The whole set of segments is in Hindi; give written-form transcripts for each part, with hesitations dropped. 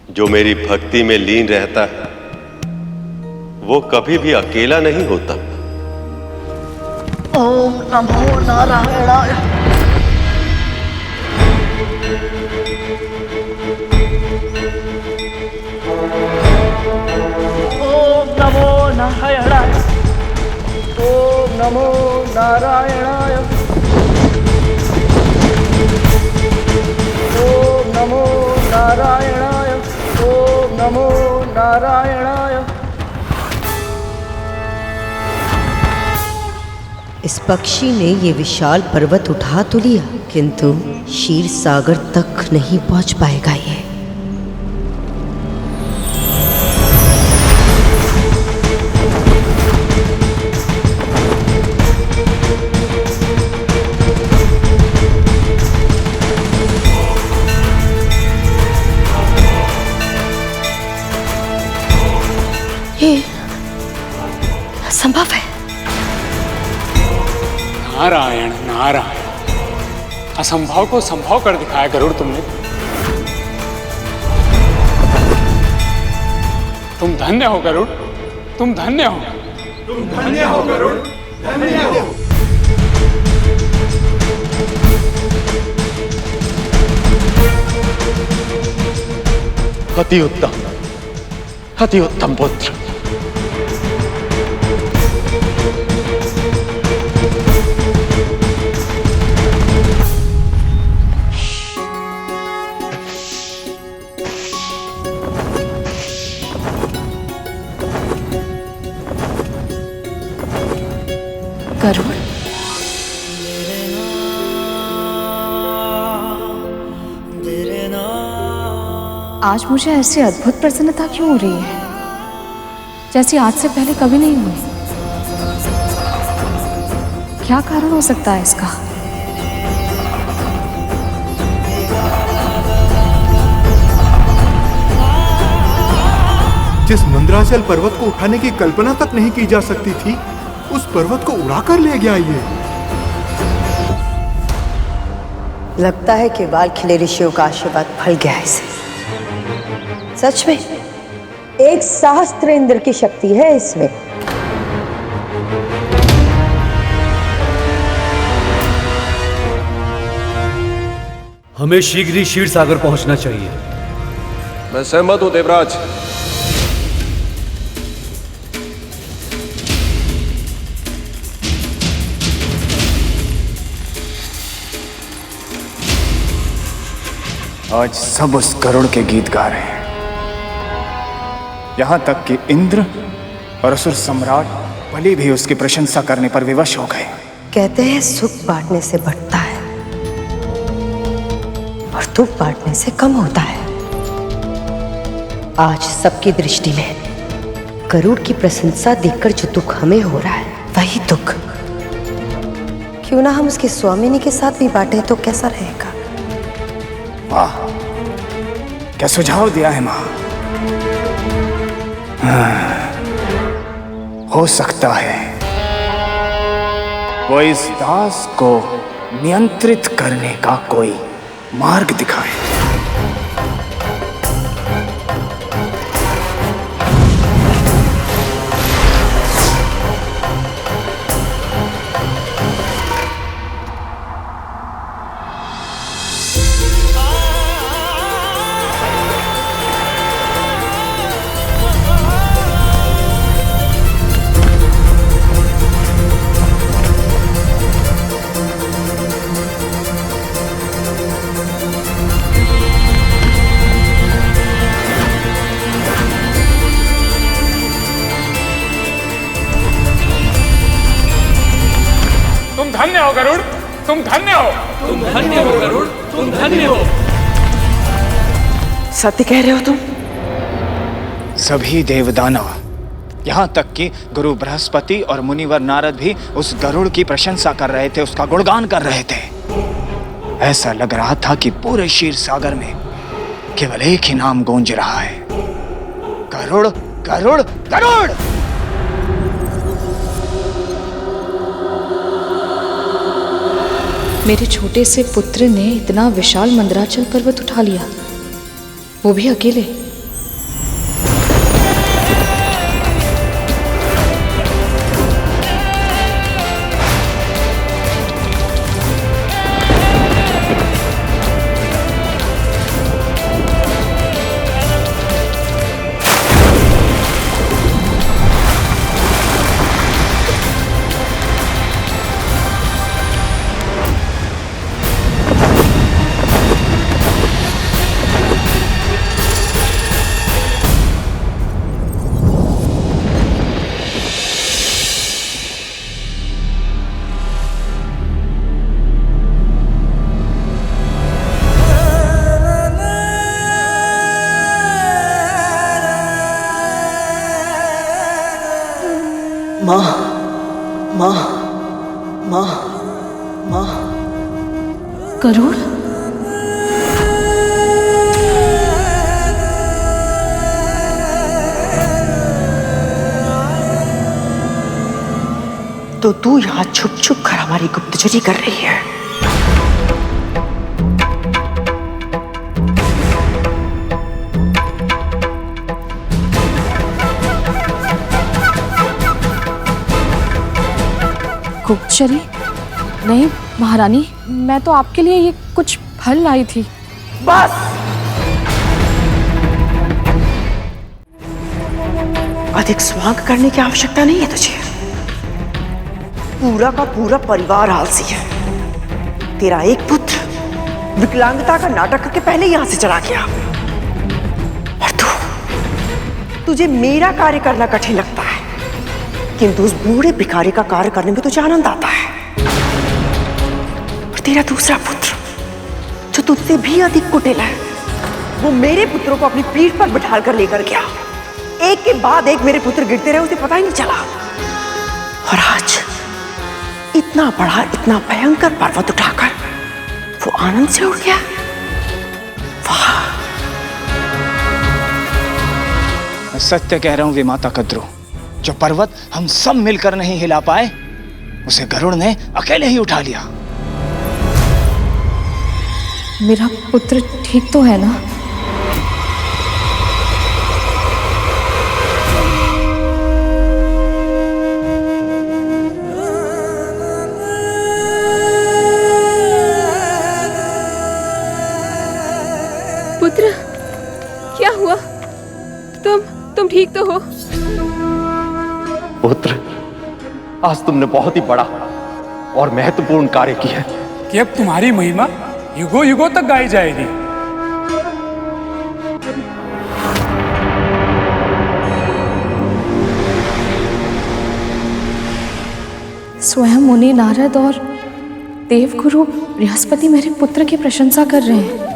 जो मेरी भक्ति में लीन रहता है वो कभी भी अकेला नहीं होता। ओम नमो नारायणाय। ओम नमो नारायणाय। ओम नमो नारायणाय। ओम नमो नारायणाय। ओम नमो नारायणाय। इस पक्षी ने ये विशाल पर्वत उठा तो लिया, किंतु क्षीर सागर तक नहीं पहुंच पाएगा ये। ये असंभव है। नारायण नारायण, असंभव को संभव कर दिखाया गरुड़ तुमने। तुम धन्य हो गरुड़, तुम धन्य हो। तुम धन्य हो गरुड़, धन्य हो। अति उत्तम, अति उत्तम पुत्र। गरुड़, आज मुझे ऐसी अद्भुत प्रसन्नता क्यों हो रही है, जैसी आज से पहले कभी नहीं हुई। क्या कारण हो सकता है इसका? जिस मंदराचल पर्वत को उठाने की कल्पना तक नहीं की जा सकती थी, उस पर्वत को उड़ा कर ले गया ये। लगता है कि बाल खिले ऋषियों का आशीर्वाद फल गया है इसे। सच में एक सहस्त्र इंद्र की शक्ति है इसमें। हमें शीघ्र ही क्षीर सागर पहुंचना चाहिए। मैं सहमत हूं देवराज। आज सब उस गरुड़ के गीत गा रहे हैं, यहां तक कि इंद्र और असुर सम्राट बलि भी उसकी प्रशंसा करने पर विवश हो गए। कहते हैं सुख बांटने से बढ़ता है और दुख बांटने से कम होता है। आज सबकी दृष्टि में गरुड़ की प्रशंसा देखकर जो दुख हमें हो रहा है वही दुख क्यों ना हम उसके स्वामिनी के साथ भी बांटे तो कैसा रहेगा? वाह, क्या सुझाव दिया है मां। हो सकता है वो इस दास को नियंत्रित करने का कोई मार्ग दिखाए। धन्य हो गरुड़, तुम धन्य हो। तुम धन्य हो गरुड़, तुम धन्य हो। सत्य कह रहे हो तुम? सभी देवदानव, यहाँ तक कि गुरु बृहस्पति और मुनिवर नारद भी उस गरुड़ की प्रशंसा कर रहे थे, उसका गुणगान कर रहे थे। ऐसा लग रहा था कि पूरे क्षीर सागर में केवल एक ही नाम गूंज रहा है, गरुड़ गरुड़ गरुड़। मेरे छोटे से पुत्र ने इतना विशाल मंदराचल पर्वत उठा लिया, वो भी अकेले। माँ माँ माँ माँ। गरुड़, तो तू यहाँ छुप छुप कर हमारी गुप्तचरी कर रही है। गुप्तचरी? नहीं महारानी, मैं तो आपके लिए ये कुछ फल लाई थी। बस, अधिक स्वांग करने की आवश्यकता नहीं है तुझे। पूरा का पूरा परिवार आलसी है। तेरा एक पुत्र विकलांगता का नाटक करके पहले यहां से चला गया, और तुझे मेरा कार्य करना कठिन लगता है, किंतु उस बूढ़े भिखारी का कार्य करने में तुझे आनंद आता है। और तेरा दूसरा पुत्र जो तुझसे भी अधिक कुटिल है, वो मेरे पुत्रों को अपनी पीठ पर बिठाल कर लेकर गया। एक के बाद एक मेरे पुत्र गिरते रहे, उसे पता ही नहीं चला। और आज इतना बड़ा, इतना भयंकर पर्वत उठाकर वो आनंद से उड़ गया। वाह! मैं सत्य कह रहा हूं विमाता कद्रू, जो पर्वत हम सब मिलकर नहीं हिला पाए, उसे गरुड़ ने अकेले ही उठा लिया। मेरा पुत्र ठीक तो है ना? पुत्र, क्या हुआ? तुम ठीक तो हो? पुत्र, आज तुमने बहुत ही बड़ा और महत्वपूर्ण कार्य किया है कि अब तुम्हारी महिमा युगों युगों तक गाई जाएगी। स्वयं मुनि नारद और देवगुरु बृहस्पति मेरे पुत्र की प्रशंसा कर रहे हैं।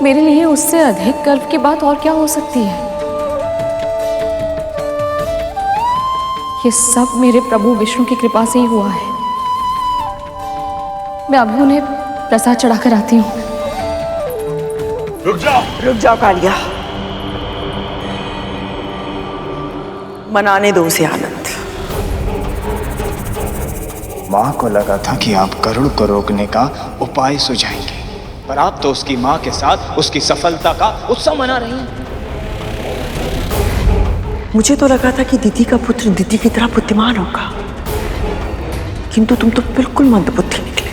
मेरे लिए उससे अधिक गर्व की बात और क्या हो सकती है? ये सब मेरे प्रभु विष्णु की कृपा से ही हुआ है। मैं अभी उन्हें प्रसाद चढ़ाकर आती हूँ। रुक जाओ कालिया, मनाने दो उसे आनंद। माँ को लगा था कि आप गरुड़ को रोकने का उपाय सुझाएंगे, पर आप तो उसकी माँ के साथ उसकी सफलता का उत्सव मना रही हैं। मुझे तो लगा था कि दीदी का पुत्र दीदी की तरह बुद्धिमान होगा, किंतु तुम तो बिल्कुल मंदबुद्धि निकले।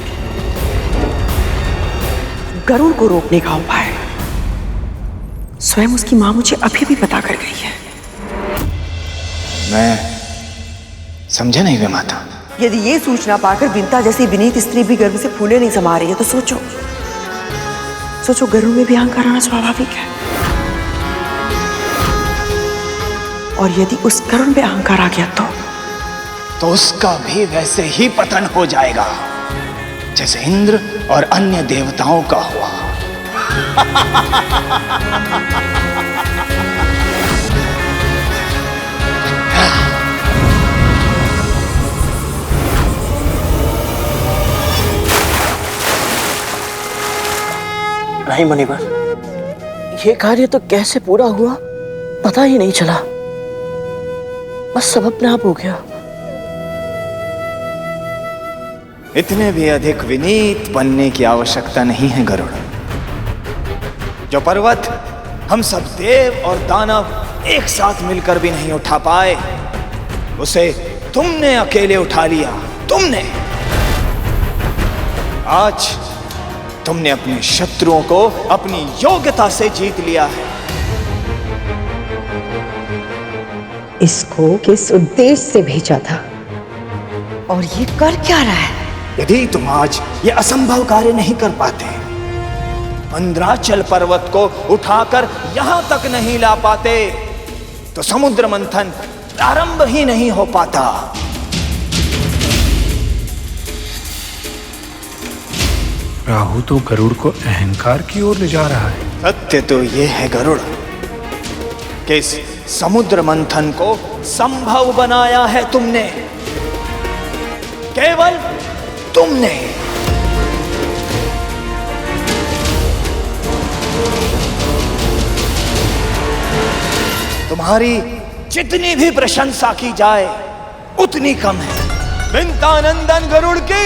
गरुड़ को रोकने का उपाय स्वयं उसकी माँ मुझे अभी भी बता कर गई है। मैं समझा नहीं विमाता। यदि ये सूचना पाकर बिंता जैसी विनीत स्त्री भी गर्व से फूले नहीं समा रही है, तो सोचो गरुड़ में भी अहंकार आना स्वाभाविक है। और यदि उस गरुड़ में अहंकार आ गया तो उसका भी वैसे ही पतन हो जाएगा जैसे इंद्र और अन्य देवताओं का हुआ। नहीं मुनिवर, ये कार्य तो कैसे पूरा हुआ पता ही नहीं चला, बस सब अपने आप हो गया। इतने भी अधिक विनीत बनने की आवश्यकता नहीं है गरुड़। जो पर्वत हम सब देव और दानव एक साथ मिलकर भी नहीं उठा पाए, उसे तुमने अकेले उठा लिया। तुमने आज तुमने अपने शत्रुओं को अपनी योग्यता से जीत लिया है। इसको किस उद्देश्य से भेजा था और ये कर क्या रहा है? यदि तुम आज ये असंभव कार्य नहीं कर पाते, मंद्राचल पर्वत को उठाकर यहां तक नहीं ला पाते, तो समुद्र मंथन प्रारंभ ही नहीं हो पाता। राहु तो गरुड़ को अहंकार की ओर ले जा रहा है। सत्य तो यह है गरुड़ कि इस समुद्र मंथन को संभव बनाया है तुमने, केवल तुमने। तुम्हारी जितनी भी प्रशंसा की जाए उतनी कम है। विंतानंदन गरुड़ की,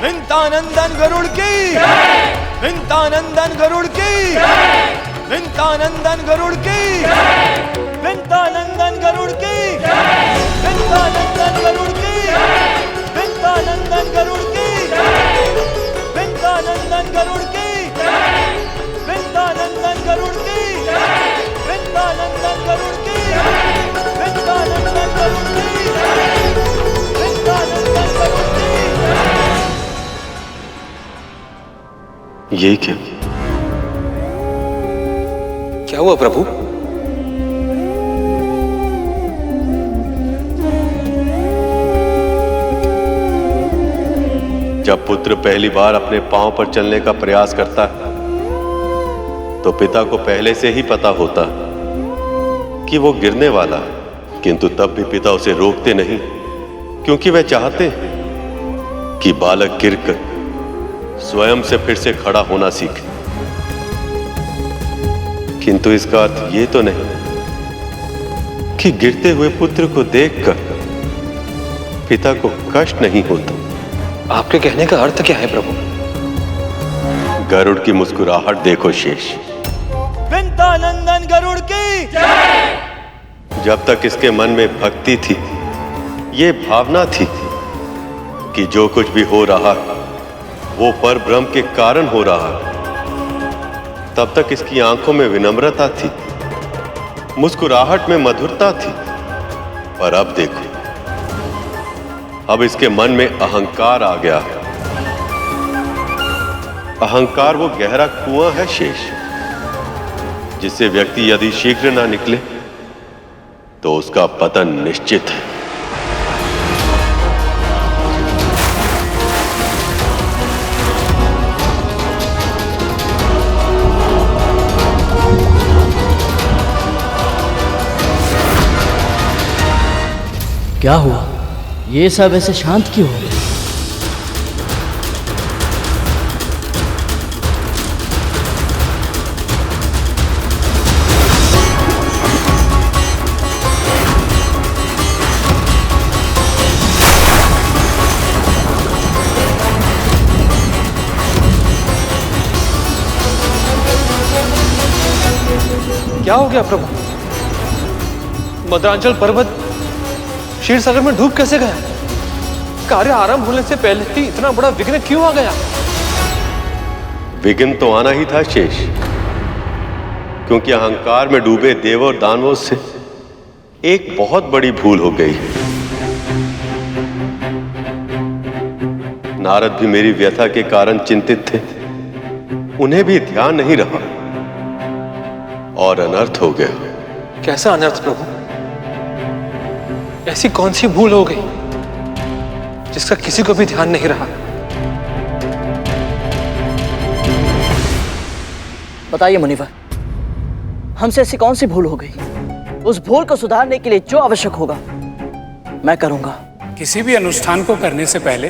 विंतानंदन गरुड़ की, विंतानंदन गरुड़ की, विंतानंदन गरुड़ की, विंतानंदन गरुड़ की, विंतानंदन गरुड़ की, विंतानंदन गरुड़ की, विंतानंदन गरुड़ की, विंतानंदन गरुड़ की, विंतानंदन गरुड़ की, विंतानंदन गरुड़ की, विंतानंदन गरुड़ की। ये क्या हुआ प्रभु? जब पुत्र पहली बार अपने पांव पर चलने का प्रयास करता है तो पिता को पहले से ही पता होता कि वो गिरने वाला है, किंतु तब भी पिता उसे रोकते नहीं, क्योंकि वह चाहते हैं कि बालक गिरकर स्वयं से फिर से खड़ा होना सीखे। किंतु इसका अर्थ ये तो नहीं कि गिरते हुए पुत्र को देखकर पिता को कष्ट नहीं होता। आपके कहने का अर्थ क्या है प्रभु? गरुड़ की मुस्कुराहट देखो शेष। विंतानंदन गरुड़ की जय। जब तक इसके मन में भक्ति थी, ये भावना थी कि जो कुछ भी हो रहा वो पर ब्रह्म के कारण हो रहा, तब तक इसकी आंखों में विनम्रता थी, मुस्कुराहट में मधुरता थी। पर अब देखो, अब इसके मन में अहंकार आ गया। अहंकार वो गहरा कुआं है शेष, जिससे व्यक्ति यदि शीघ्र ना निकले तो उसका पतन निश्चित है। क्या हुआ? ये सब ऐसे शांत क्यों हो? क्या हो गया प्रभु? मद्रांचल पर्वत क्षीर सागर में डूब कैसे गया? कार्य आरंभ होने से पहले ही इतना बड़ा विघ्न क्यों आ गया? विघ्न तो आना ही था शेष, क्योंकि अहंकार में डूबे देव और दानवों से एक बहुत बड़ी भूल हो गई। नारद भी मेरी व्यथा के कारण चिंतित थे, उन्हें भी ध्यान नहीं रहा और अनर्थ हो गया। कैसा अनर्थ प्रभु? ऐसी कौन सी भूल हो गई जिसका किसी को भी ध्यान नहीं रहा? बताइए मुनिवर, हमसे ऐसी कौन सी भूल हो गई? उस भूल को सुधारने के लिए जो आवश्यक होगा मैं करूंगा। किसी भी अनुष्ठान को करने से पहले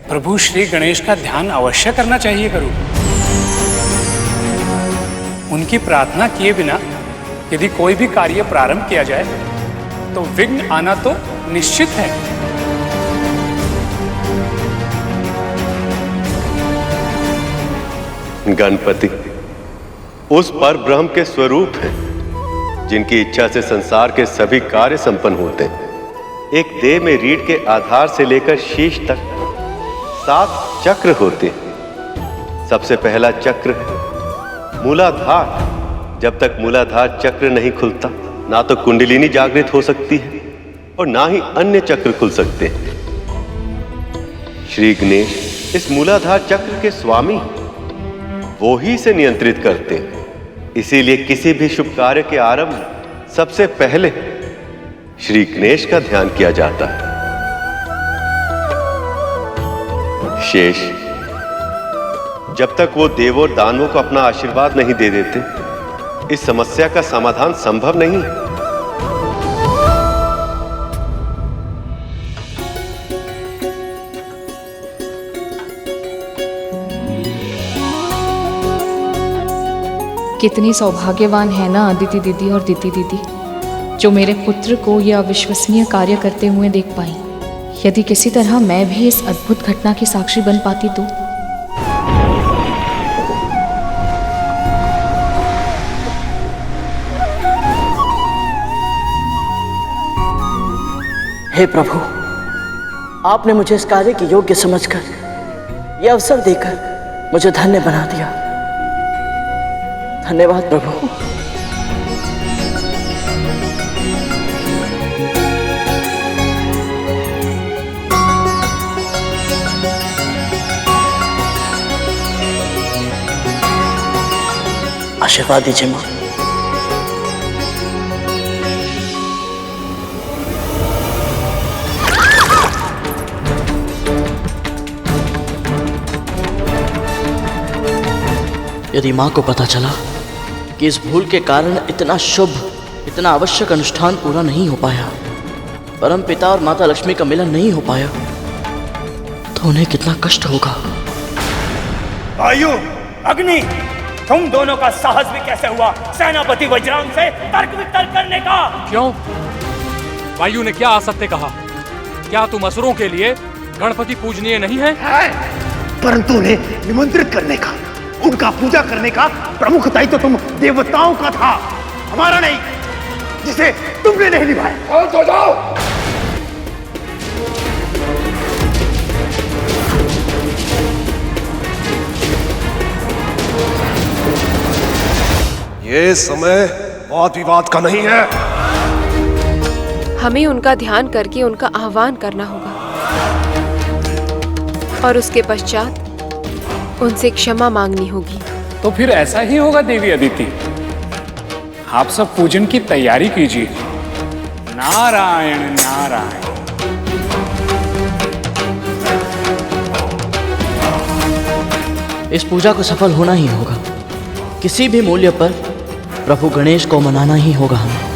प्रभु श्री गणेश का ध्यान अवश्य करना चाहिए करूं। उनकी प्रार्थना किए बिना यदि कोई भी कार्य प्रारंभ किया जाए तो विघ्न आना तो निश्चित है। गणपति उस पर ब्रह्म के स्वरूप हैं, जिनकी इच्छा से संसार के सभी कार्य संपन्न होते हैं। एक देह में रीढ़ के आधार से लेकर शीश तक 7 चक्र होते हैं। सबसे पहला चक्र है मूलाधार। जब तक मूलाधार चक्र नहीं खुलता, ना तो कुंडलिनी जागृत हो सकती है और ना ही अन्य चक्र खुल सकते हैं। श्री गणेश इस मूलाधार चक्र के स्वामी, वो ही इसे नियंत्रित करते हैं। इसीलिए किसी भी शुभ कार्य के आरंभ में सबसे पहले श्री गणेश का ध्यान किया जाता है। शेष जब तक वो देवों और दानवों को अपना आशीर्वाद नहीं दे देते, इस समस्या का समाधान संभव नहीं है। कितनी सौभाग्यवान है ना अदिति दीदी और दीदी दीदी, जो मेरे पुत्र को यह अविश्वसनीय कार्य करते हुए देख पाई। यदि किसी तरह मैं भी इस अद्भुत घटना की साक्षी बन पाती तो। हे प्रभु, आपने मुझे इस कार्य के योग्य समझकर यह अवसर देकर मुझे धन्य बना दिया। धन्यवाद प्रभु। आशीर्वाद दीजिए मां। यदि मां को पता चला कि इस भूल के कारण इतना शुभ, इतना आवश्यक अनुष्ठान पूरा नहीं हो पाया, परम पिता और माता लक्ष्मी का मिलन नहीं हो पाया, तो उन्हें कितना कष्ट होगा। वायु, अग्नि, तुम दोनों का साहस भी कैसे हुआ सेनापति वज्रांग से तर्क वितर्क करने का? क्यों? वायु ने क्या असत्य कहा? क्या तुम असुरों के लिए गणपति पूजनीय नहीं है? परंतु उन्हें निमंत्रित करने का, उनका पूजा करने का प्रमुख दायित्व तो तुम देवताओं का था, हमारा नहीं, जिसे तुमने नहीं निभाया। तो जाओ। ये समय वाद विवाद का नहीं है। हमें उनका ध्यान करके उनका आह्वान करना होगा और उसके पश्चात उनसे क्षमा मांगनी होगी। तो फिर ऐसा ही होगा देवी अदिति। आप सब पूजन की तैयारी कीजिए। नारायण नारायण। इस पूजा को सफल होना ही होगा। किसी भी मूल्य पर प्रभु गणेश को मनाना ही होगा हमें।